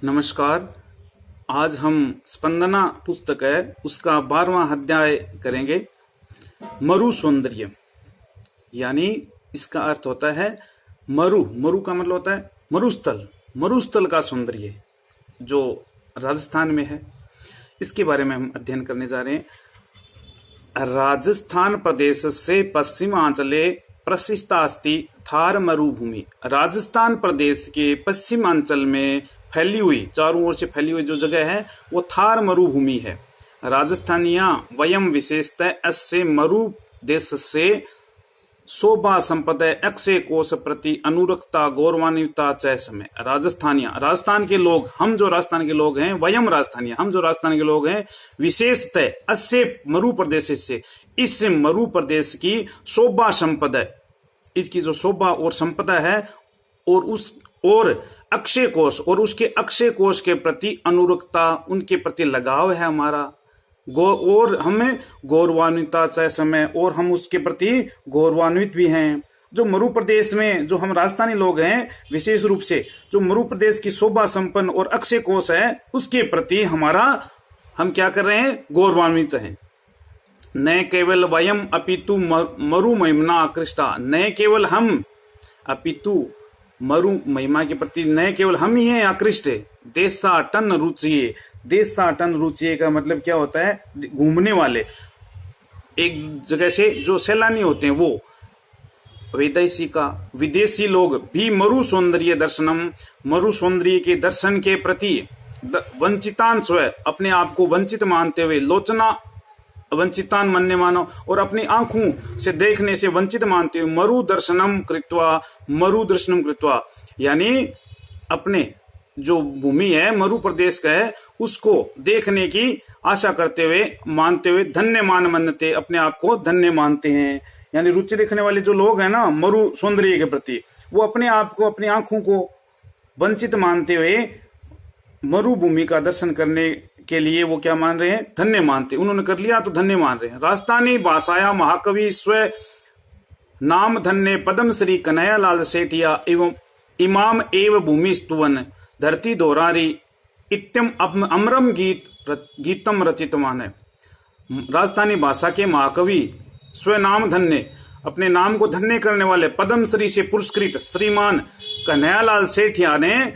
नमस्कार। आज हम स्पंदना पुस्तक है उसका 12वां अध्याय करेंगे। मरु सौंदर्य यानी इसका अर्थ होता है मरु। मरु का मतलब होता है मरुस्थल। मरुस्थल का सौंदर्य जो राजस्थान में है, इसके बारे में हम अध्ययन करने जा रहे हैं। राजस्थान प्रदेश से पश्चिमांचले प्रशिष्टास्ति थार मरुभूमि। राजस्थान प्रदेश के पश्चिमांचल में फैली हुई, चारों ओर से फैली हुई जो जगह है वो थार मरुभूमि है। राजस्थानिया वयम विशेषतः अस्य मरु देश से शोभा संपदा अक्षय कोश प्रति अनुरक्ता गौरवान्विता च समय। राजस्थानिया, राजस्थान के लोग, हम जो राजस्थान के लोग हैं, वयम राजस्थानिया, हम जो राजस्थान के लोग हैं, विशेषतः अस्य मरु प्रदेश से, इस मरु प्रदेश की शोभा संपदा, इसकी जो शोभा और संपदा है और अक्षय कोश और उसके अक्षय कोश के प्रति अनुरक्ता, उनके प्रति लगाव है हमारा, और हमें गौरवान्विता चाहे समय, और हम उसके प्रति गौरवान्वित भी हैं। जो मरु प्रदेश में जो हम राजस्थानी लोग हैं, विशेष रूप से जो मरु प्रदेश की शोभा संपन्न और अक्षय कोश है, उसके प्रति हम क्या कर रहे हैं, गौरवान्वित हैं। न केवल वयम अपितु मरु महिमा आकृष्टा, न केवल हम अपितु मरु महिमा के प्रति न केवल हम ही हैं आकृष्ट। देशाटन रुचिये, देशाटन रुचिये का मतलब क्या होता है, घूमने वाले, एक जगह से जो सैलानी होते हैं वो, विदेशी लोग भी मरु सौंदर्य दर्शनम, मरु सौंदर्य के दर्शन के प्रति वंचितान स्व, अपने आप को वंचित मानते हुए, लोचना वंचितान मानने मानो, और अपनी आंखों से देखने से वंचित मानते हुए, मरु दर्शनम कृत्वा, यानी अपने जो भूमि है मरु प्रदेश का है उसको देखने की आशा करते हुए, मानते हुए, धन्य मान मनते, अपने आप को धन्य मानते हैं। यानी रुचि देखने वाले जो लोग हैं ना मरु सौंदर्य के प्रति, वो अपने आप को, अपनी आंखों को वंचित मानते हुए मरुभूमि का दर्शन करने के लिए वो क्या मान रहे हैं, धन्य मानते। उन्होंने कर लिया तो धन्य मान रहे हैं। राजस्थानी भाषाया महाकवि स्व नाम धन्य पदम श्री कन्हैयालाल सेठिया एवं इमाम एव भूमि स्तुवन धरती दोरारी इत्यम अमरम गीतम रचितवान है। राजस्थानी भाषा के महाकवि स्वनाम धन्य, अपने नाम को धन्य करने वाले, पद्म श्री से पुरस्कृत श्रीमान कन्हैयालाल सेठिया ने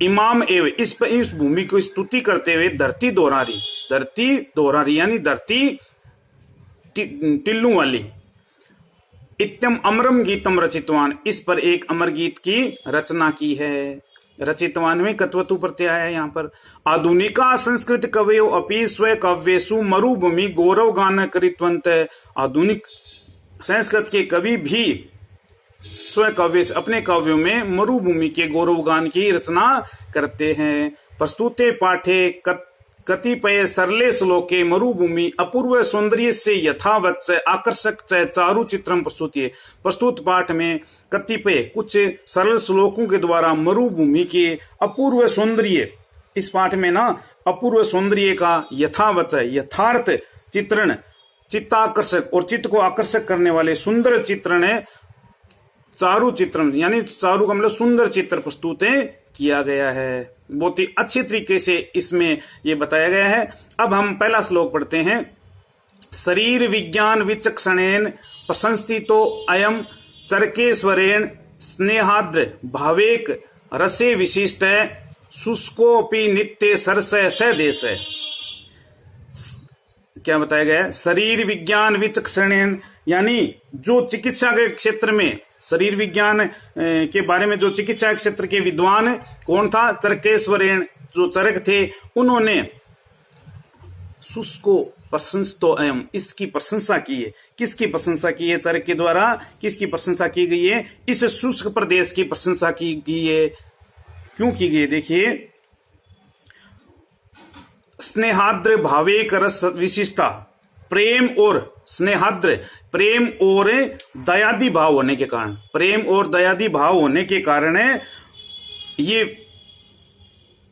इमाम एव इस भूमि को स्तुति करते हुए धरती दोरारी यानी धरती टिल्लू वाली, इत्यम अमरम गीतम रचितवान, इस पर एक अमर गीत की रचना की है। रचितवान में कत्वतु प्रत्यय है यहाँ पर। आधुनिका संस्कृत कवयो अपि स्व काव्येषु मरुभूमि गौरव गान करितवंत। आधुनिक संस्कृत के कवि भी स्व काव्य, अपने काव्यों में मरुभूमि के गौरव गान की रचना करते हैं। प्रस्तुते पाठे कतिपय सरले श्लोके मरुभूमि अपूर्व सौंदर्य से यथावत आकर्षक चारु चित्रम प्रस्तुति। प्रस्तुत पाठ में कतिपय कुछ सरल श्लोकों के द्वारा मरुभूमि के अपूर्व सौंदर्य, इस पाठ में ना अपूर्व सौंदर्य का यथावत, यथार्थ चित्रण, चित्ताकर्षक और चित्त को आकर्षक करने वाले सुंदर चित्रण है। चारु चित्रम यानी चारु का मतलब सुंदर चित्र प्रस्तुत किया गया है। बहुत ही अच्छे तरीके से इसमें ये बताया गया है। अब हम पहला श्लोक पढ़ते हैं। शरीर विज्ञान विचक्षणेन प्रशंसितो अयम चरकेश्वरेण स्नेहाद्र भावेक रसे विशिष्ट शुष्कोपि नित्य सरस स देश। क्या बताया गया है, शरीर विज्ञान विचक्षणेन यानी जो चिकित्सा के क्षेत्र में, शरीर विज्ञान के बारे में जो चिकित्सा क्षेत्र के विद्वान कौन था, चरकेश्वरेण, जो चरक थे, उन्होंने शुष्को प्रशंसितो अयम, इसकी प्रशंसा की है। किसकी प्रशंसा की है, चरक के द्वारा किसकी प्रशंसा की गई है, इस शुष्क प्रदेश की प्रशंसा की गई है। क्यों की गई है, देखिए, स्नेहाद्र भावेक रस विशिष्टता, प्रेम और स्नेहाद्र, प्रेम और दयादी भाव होने के कारण, प्रेम और दयादी भाव होने के कारण ये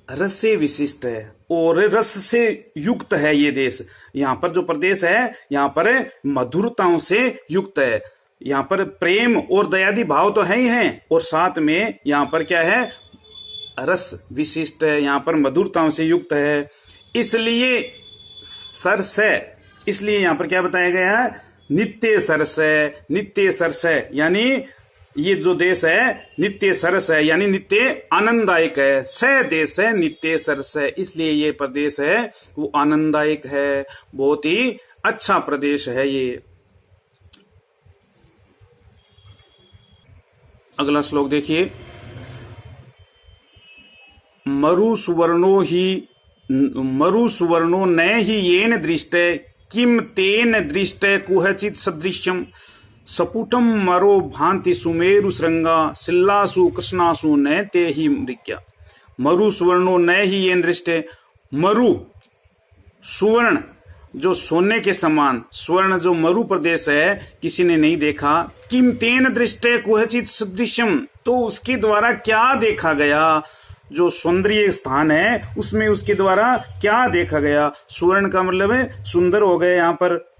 रस से विशिष्ट है और रस से युक्त है ये देश। यहाँ पर जो प्रदेश है, यहाँ पर मधुरताओं से युक्त है। यहाँ पर प्रेम और दयादी भाव तो है ही हैं, और साथ में यहाँ पर क्या है, रस विशिष्ट है, यहाँ पर मधुरताओं से युक्त है, इसलिए सरस है। इसलिए यहाँ पर क्या बताया गया है, नित्य सरस है, नित्य सरस है, यानी ये जो देश है नित्य सरस है, यानी नित्य आनंददायक है। स देश है नित्य सरस है, इसलिए ये प्रदेश है वो आनंददायक है, बहुत ही अच्छा प्रदेश है ये। अगला श्लोक देखिए, मरु सुवर्णो न ही येन दृष्ट किम तेन दृष्ट कुहचित सदृश्यम सपुटम मरो भांति सुमेरु श्रृंगा शिल्लासु कृष्णासु न ते ही मृग्या। मरु सुवर्णो न ही येन दृष्ट, मरु सुवर्ण जो सोने के समान, स्वर्ण जो मरु प्रदेश है किसी ने नहीं देखा। किम तेन दृष्टे कुहचित सदृश्यम, तो उसके द्वारा क्या देखा गया, जो सौंदर्य स्थान है उसमें उसके द्वारा क्या देखा गया। सुवर्ण का मतलब है सुंदर हो गए, यहाँ पर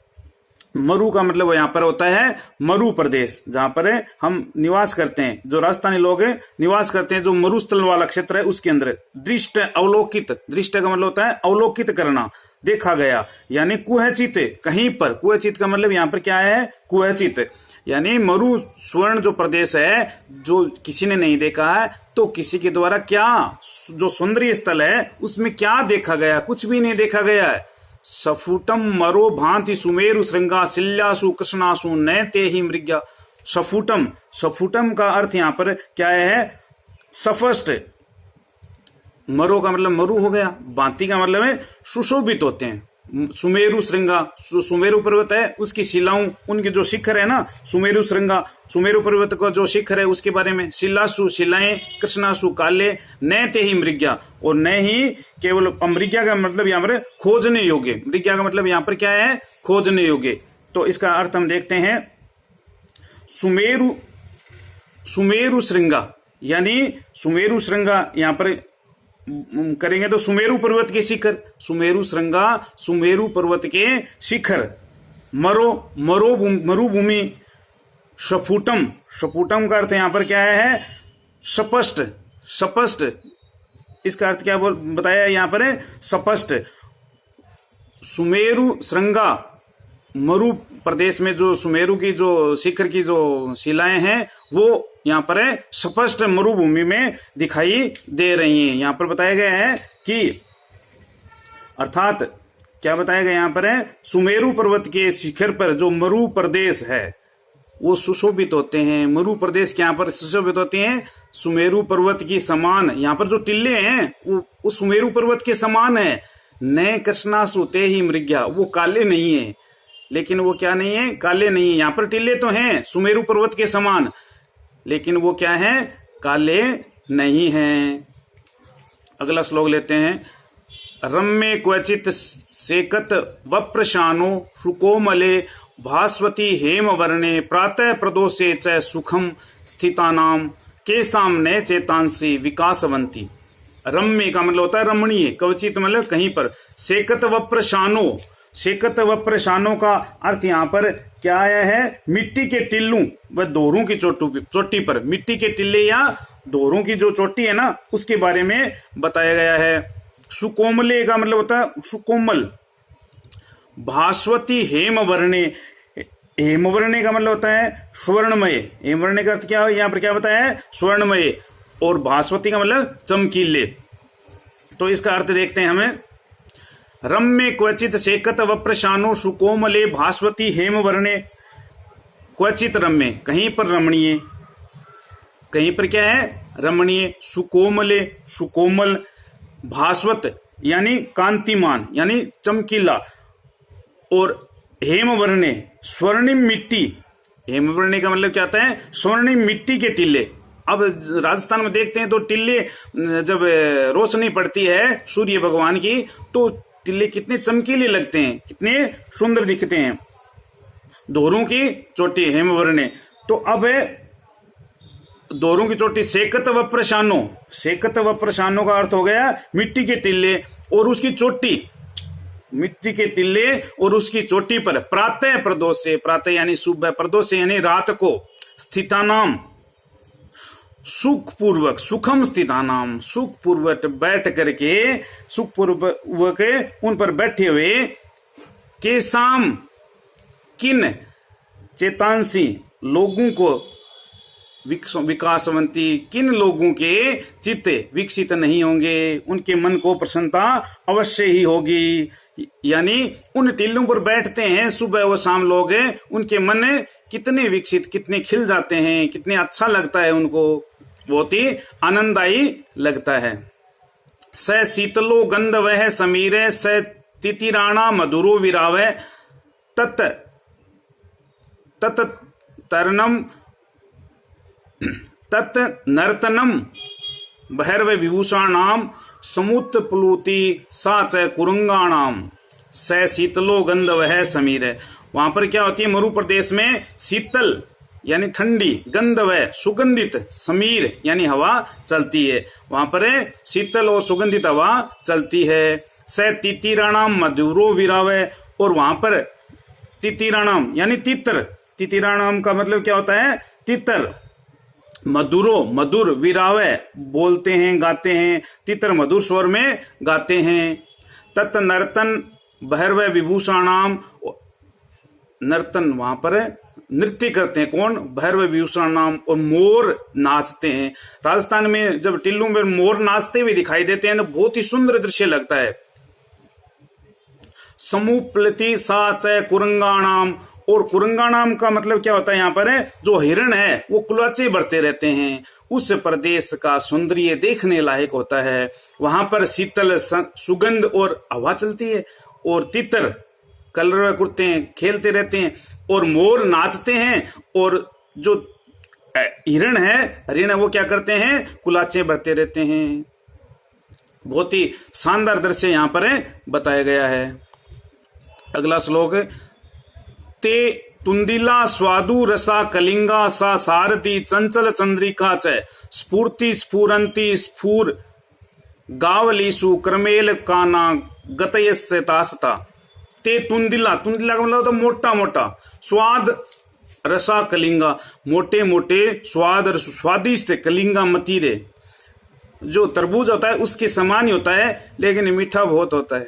मरु का मतलब यहाँ पर होता है मरु प्रदेश, जहां पर हम निवास करते हैं, जो राजस्थानी लोग निवास करते हैं, जो मरुस्थल वाला क्षेत्र है उसके अंदर। दृष्ट अवलोकित, दृष्ट का मतलब होता है अवलोकित करना, देखा गया, यानी कुहचित कहीं पर। कुहचित का मतलब यहाँ पर क्या है, कुहचित, यानी मरु स्वर्ण जो प्रदेश है जो किसी ने नहीं देखा है, तो किसी के द्वारा क्या, जो सौंदर्य स्थल है उसमें क्या देखा गया, कुछ भी नहीं देखा गया है। सफुटम मरो भांति सुमेरु श्रृंगा शिल्यासु कृष्णासु न ते ही मृग्या। सफुटम, सफुटम का अर्थ यहाँ पर क्या है, सफस्ट। मरो का मतलब मरु हो गया, भांति का मतलब है सुशोभित होते हैं। सुमेरु श्रृंगा, सुमेरु पर्वत है उसकी शिलाओं, उनके जो शिखर है ना, सुमेरु श्रृंगा, सुमेरु पर्वत का जो शिखर है उसके बारे में। शिलासु शिलाएं, कृष्णासु काले, न ते ही मृग्या, और न ही केवल। मृग्या का मतलब यहाँ पर खोजने योग्य, मृग्या का मतलब यहाँ पर क्या है, खोजने योग्य। तो इसका अर्थ हम देखते हैं, सुमेरु, सुमेरु श्रृंगा, यानी सुमेरु श्रृंगा यहाँ पर करेंगे तो सुमेरु पर्वत के शिखर, सुमेरु श्रृंगा, सुमेरु पर्वत के शिखर। मरो, मरुभूमि। सफुटम, सफुटम का अर्थ यहां पर क्या है, स्पष्ट, स्पष्ट। इसका अर्थ क्या बताया यहां पर है, स्पष्ट। सुमेरु श्रृंगा, मरु प्रदेश में जो सुमेरु की जो शिखर की जो शिलाएं हैं वो यहाँ पर है स्पष्ट मरुभूमि में दिखाई दे रही हैं। यहाँ पर बताया गया है कि, अर्थात क्या बताया गया यहाँ पर है, सुमेरु पर्वत के शिखर पर जो मरु प्रदेश है वो सुशोभित होते हैं। मरु प्रदेश के यहाँ पर सुशोभित होते हैं, सुमेरु पर्वत की समान। यहाँ पर जो टिल्ले हैं वो सुमेरु पर्वत के समान है। न कृष्णासु ते ही मृग्या, वो काले नहीं है, लेकिन वो क्या नहीं है, काले नहीं है। यहाँ पर टिल्ले तो हैं सुमेरु पर्वत के समान, लेकिन वो क्या है, काले नहीं हैं। अगला श्लोक लेते हैं, रम्ये क्वचित सेकत वप्रशानो सुकोमले भास्वती हेम वर्णे प्रातः प्रदोषे च सुखम स्थितानाम केसाम न चेतांसी विकासवंती। रम्य का मतलब होता है रमणीय, क्वचित मतलब कहीं पर। सेकत वप्रशानो, सेकत वप्रशानो का अर्थ यहाँ पर क्या आया है, मिट्टी के टिल्लू व दोरों की चोटी पर। मिट्टी के टिल्ले या दोरों की जो चोटी है ना उसके बारे में बताया गया है। सुकोमले का मतलब होता है सुकोमल। भास्वती हेम वर्णे, हेम वर्णे का मतलब होता है स्वर्णमय। हेम वर्णे का अर्थ क्या है, यहाँ पर क्या बताया है, स्वर्णमय। और भास्वती का मतलब चमकीले। तो इसका अर्थ देखते हैं हमें, रम्ये क्वचित सेकत वप्रशानो सुकोमले भास्वती हेम वर्णे। क्वचित रम्य, कहीं पर रमणीय, कहीं पर क्या है, रमणीय। सुकोमले, सुकोमल। भास्वत यानी कांतिमान, यानी चमकीला। और हेम वर्णे, स्वर्णिम मिट्टी। हेम वर्णे का मतलब क्या आता है, स्वर्णिम मिट्टी के टिल्ले। अब राजस्थान में देखते हैं तो टिल्ले जब रोशनी पड़ती है सूर्य भगवान की तो टिल्ले कितने चमकीले लगते हैं, कितने सुंदर दिखते हैं। दोरों की चोटी हेमवर्णे। तो अब दोरों की चोटी सेकत वप्रशानो, सेकत वप्रशानो का अर्थ हो गया मिट्टी के टिल्ले और उसकी चोटी, मिट्टी के टिल्ले और उसकी चोटी पर। प्रातः प्रदोष से, प्रातः यानी सुबह, प्रदोष से यानी रात को। स्थितानाम, सुखपूर्वक सुखम स्थितानाम, सुखपूर्वक बैठ करके, सुखपूर्वक उन पर बैठे हुए, के साम किन चेतांसी लोगों को, विकासवंती किन लोगों के चित्त विकसित नहीं होंगे, उनके मन को प्रसन्नता अवश्य ही होगी। यानी उन टिल्लों पर बैठते हैं सुबह व शाम लोग, उनके मन कितने विकसित, कितने खिल जाते हैं, कितने अच्छा लगता है उनको, बहुत ही आनंददायी लगता है। स शीतलो गंध वह समीर, स तितिराणा मधुरो विरावै, तत् तत् तरनम तत् नर्तनम भैरव विभूषाणाम समुत प्लूति सा च कुरंगाणाम, स शीतलो गंध वह समीर। वहां पर क्या होती है, मरु प्रदेश में शीतल यानी ठंडी, गंध वह सुगंधित, समीर यानी हवा चलती है, वहां पर शीतल और सुगंधित हवा चलती है। स तितिराणाम मधुरो विरावै, और वहां पर तितिराणाम यानी तितर, तितिराणाम का मतलब क्या होता है, तितर, मधुरो मधुर, विरावै बोलते हैं, गाते हैं, तितर मधुर स्वर में गाते हैं। तत् नर्तन भैरव विभूषाणाम, नर्तन वहां पर नृत्य करते हैं, कौन, भैरव विभूषाणाम, और मोर नाचते हैं। राजस्थान में जब टिल्लू में मोर नाचते हुए दिखाई देते हैं तो बहुत ही सुंदर दृश्य लगता है। समुप्लति सा च कुरंगाणाम, और कुरंगाणाम का मतलब क्या होता है, यहाँ पर जो हिरण है वो कुलाचे भरते रहते हैं, उस प्रदेश का सौंदर्य देखने लायक होता है। वहां पर शीतल सुगंध और हवा चलती है, और तितर कलरव करते हैं, खेलते रहते हैं, और मोर नाचते हैं, और जो हिरण है वो क्या करते हैं, कुलाचे भरते रहते हैं। बहुत ही शानदार दृश्य यहाँ पर बताया गया है। अगला श्लोक, ते तुंदिला स्वादु रसा कलिंगा सा सारथी चंचल चंद्रिका च स्फूर्ति स्फुरंती स्फूर गावलीसु क्रमेल काना गतयस्य तासता। ते तुंदिला, तुंदिला का मतलब होता मोटा मोटा, स्वाद रसा कलिंगा, मोटे मोटे स्वाद स्वादिष्ट, कलिंगा मतीरे, जो तरबूज होता है उसके समान ही होता है लेकिन मीठा बहुत होता है।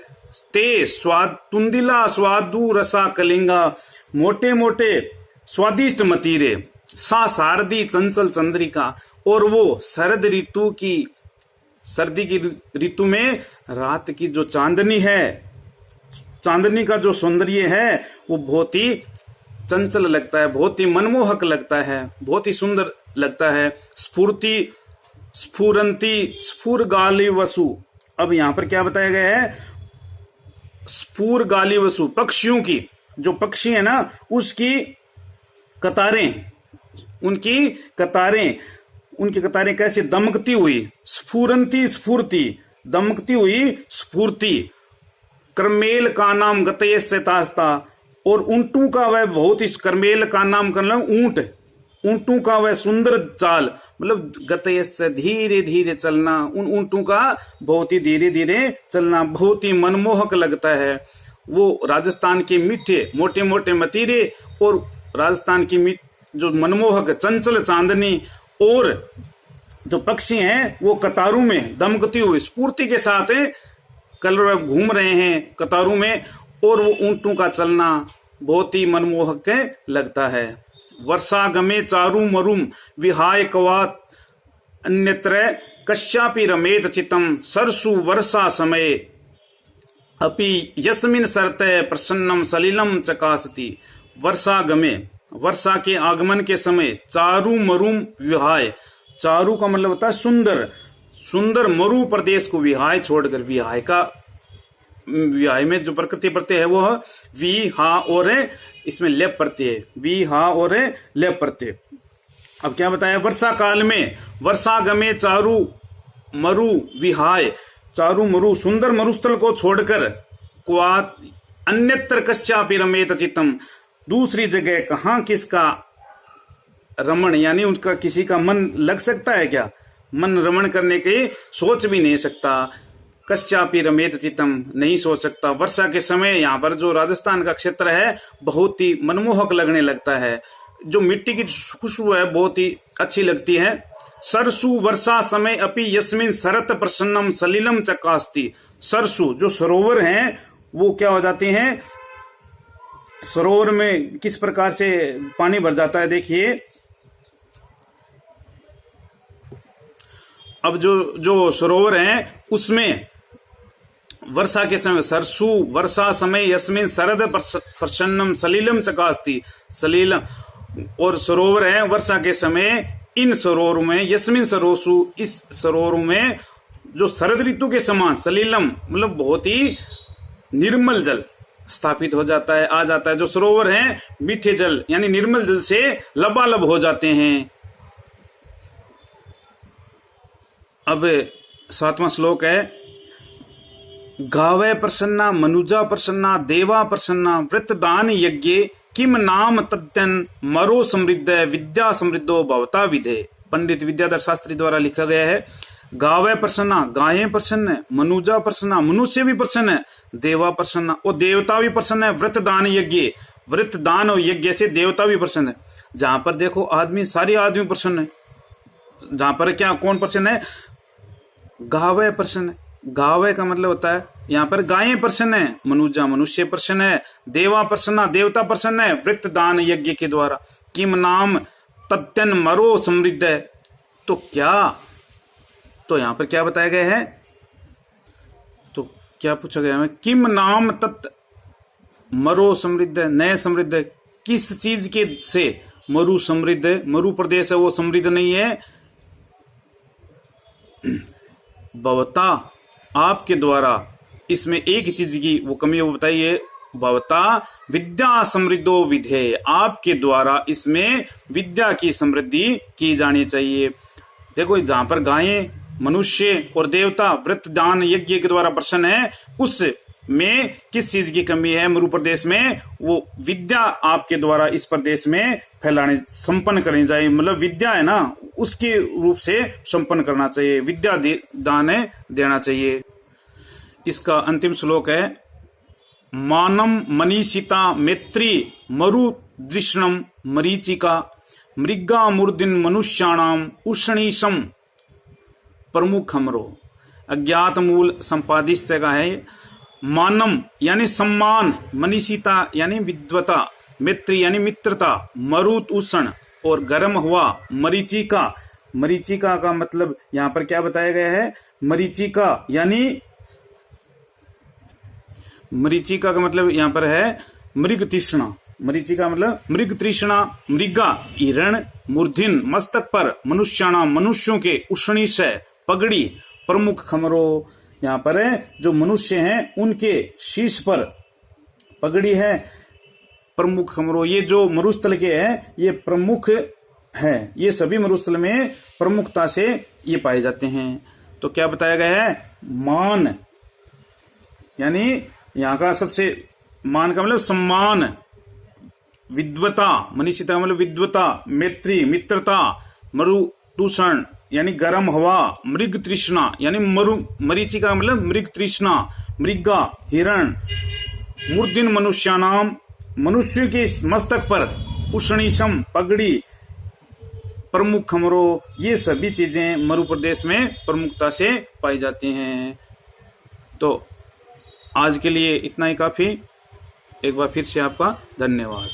ते स्वाद तुंदिला स्वादु रसा कलिंगा, मोटे मोटे स्वादिष्ट मतीरे, सा शारदी चंचल चंद्रिका, और वो शरद ऋतु की, सर्दी की ऋतु में रात की जो चांदनी है, चांदनी का जो सौंदर्य है वो बहुत ही चंचल लगता है, बहुत ही मनमोहक लगता है, बहुत ही सुंदर लगता है। स्फूर्ति स्फुरंती स्फुर गाली वसु, अब यहां पर क्या बताया गया है, स्फुर गाली वसु, पक्षियों की, जो पक्षी है ना उसकी कतारें, उनकी कतारें कैसे दमकती हुई, स्फुरंती स्फूर्ति, दमकती हुई स्फूर्ति, कर्मेल का नाम गतये से तास्ता, और ऊंटों का वह बहुत ही, कर्मेल का नाम कर लो ऊंट, ऊंटों का वह सुंदर चाल, मतलब गतये से धीरे धीरे चलना, उन ऊंटों का बहुत ही धीरे धीरे चलना बहुत ही मनमोहक लगता है। वो राजस्थान के मीठे मोटे मोटे मतीरे और राजस्थान की जो मनमोहक चंचल चांदनी, और जो पक्षी हैं वो कतारों में दमकती हुई स्फूर्ति के साथ कलर घूम रहे हैं कतारों में, और वो ऊंटों का चलना बहुत ही मनमोहक लगता है। वर्षा गमे चारु मरुम विहाय कवात अन्यत्र कश्यापि रमेत चितम सरसु वर्षा समय अपि यस्मिन सरते प्रसन्नम सलिलम चकासती। वर्षा गमे, वर्षा के आगमन के समय, चारु मरुम विहाय, चारु का मतलब होता है सुंदर, सुंदर मरु प्रदेश को विहाय छोड़कर, विहाय का, विहाय में जो प्रकृति प्रत्यय है वो वी हा और इसमें लेप प्रत्यय, वी हा और लेप प्रत्यय। अब क्या बताया, वर्षा काल में वर्षा गमे चारु मरु विहाय, चारु मरु सुंदर मरुस्थल को छोड़कर क्वात अन्यत्र कश्चापि रमेत चित्तम, दूसरी जगह कहां किसका रमण यानी उनका किसी का मन लग सकता है क्या, मन रमण करने की सोच भी नहीं सकता। कश्चापि रमेत चित्तम, नहीं सोच सकता। वर्षा के समय यहाँ पर जो राजस्थान का क्षेत्र है बहुत ही मनमोहक लगने लगता है, जो मिट्टी की खुशबू है बहुत ही अच्छी लगती है। सरसु वर्षा समय अपि यस्मिन सरत प्रसन्नम सलिलम चकास्ति। सरसु जो सरोवर हैं वो क्या हो जाते हैं, सरोवर में किस प्रकार से पानी भर जाता है, देखिए अब जो सरोवर हैं उसमें वर्षा के समय, सरसु वर्षा समय यस्मिन शरद प्रसन्नम सलीलम चकास्ति, सलीलम, और सरोवर है वर्षा के समय इन सरोवरों में, यस्मिन सरोसु इस सरोवरों में जो शरद ऋतु के समान, सलीलम मतलब बहुत ही निर्मल जल स्थापित हो जाता है, आ जाता है। जो सरोवर हैं मीठे जल यानी निर्मल जल से लबालब हो जाते हैं। अब 7वां श्लोक है, गावे प्रसन्ना मनुजा प्रसन्ना देवा प्रसन्ना वृत्तदान यज्ञ किम नाम तद्यन मरो समृद्ध विद्या समृद्धो भवता विधे। पंडित विद्याधर शास्त्री द्वारा लिखा गया है। गावे प्रसन्ना, गायें प्रसन्न है, मनुजा प्रसन्ना, मनुष्य भी प्रसन्न है, देवा प्रसन्ना और देवता भी प्रसन्न है, वृत्तदान यज्ञ, वृत्तदान और यज्ञ से देवता भी प्रसन्न है। जहां पर देखो आदमी, सारे आदमी प्रसन्न है, जहां पर क्या कौन प्रसन्न है, गावे प्रसन्न है। गावे का मतलब होता है यहाँ पर गायें प्रसन्न है, मनुजा मनुष्य प्रसन्न है, देवा प्रसन्न देवता प्रसन्न है वृत्तदान यज्ञ के द्वारा। किम नाम तत्यन मरो समृद्ध है, तो क्या, तो यहाँ पर क्या बताया गया है, तो क्या पूछा गया है, किम नाम तत् मरो समृद्ध, नए समृद्ध, किस चीज के से मरु समृद्ध, मरु प्रदेश है वो समृद्ध नहीं है, भवता आपके द्वारा, इसमें एक ही चीज की वो कमी वो बताइए, भवता विद्या समृद्धो विधेय, आपके द्वारा इसमें विद्या की समृद्धि की जानी चाहिए। देखो जहां पर गायें, मनुष्य और देवता वृत्तदान यज्ञ के द्वारा प्रसन्न है, उस में किस चीज की कमी है मरु प्रदेश में, वो विद्या आपके द्वारा इस प्रदेश में फैलाने, संपन्न करनी चाहिए। मतलब विद्या है ना, उसके रूप से संपन्न करना चाहिए, विद्या दान देना चाहिए। इसका अंतिम श्लोक है, मानम मनीषिता मैत्री मरु दृष्णम मरीचिका मृगा मूर्धिन मनुष्याणाम उष्णीशम प्रमुखमरो। अज्ञात मूल संपादित जगह है। मानम यानी सम्मान, मनीषिता यानी विद्वता, मैत्री यानी मित्रता, मरुत उष्ण और गर्म हुआ, मरीचिका, मरीचिका का मतलब यहाँ पर क्या बताया गया है, मरीचिका यानी, मरीचिका का मतलब यहाँ पर है मृग तृष्णा, मरीचिका मतलब मृग तृष्णा, मृगा हिरण, मूर्धिन मस्तक पर, मनुष्याणा मनुष्यों के, उष्णीश पगड़ी, प्रमुख खमरो यहाँ पर है जो मनुष्य हैं उनके शीश पर पगड़ी है, प्रमुख खमरो, ये जो मरुस्थल के हैं ये प्रमुख है, ये सभी मरुस्थल में प्रमुखता से ये पाए जाते हैं। तो क्या बताया गया है, मान यानी यहाँ का सबसे, मान का मतलब सम्मान, विद्वता, मनीषिता मतलब विद्वता, मैत्री मित्रता, मरु दूषण यानी गर्म हवा, मृग तृष्णा यानी मरीचिका मतलब मृग तृष्णा, मृगा हिरण, मूर्धिन मनुष्यानाम मनुष्य के मस्तक पर, उष्णीशम पगड़ी, प्रमुख खमरो, ये सभी चीजें मरु प्रदेश में प्रमुखता से पाई जाती हैं। तो आज के लिए इतना ही काफी। एक बार फिर से आपका धन्यवाद।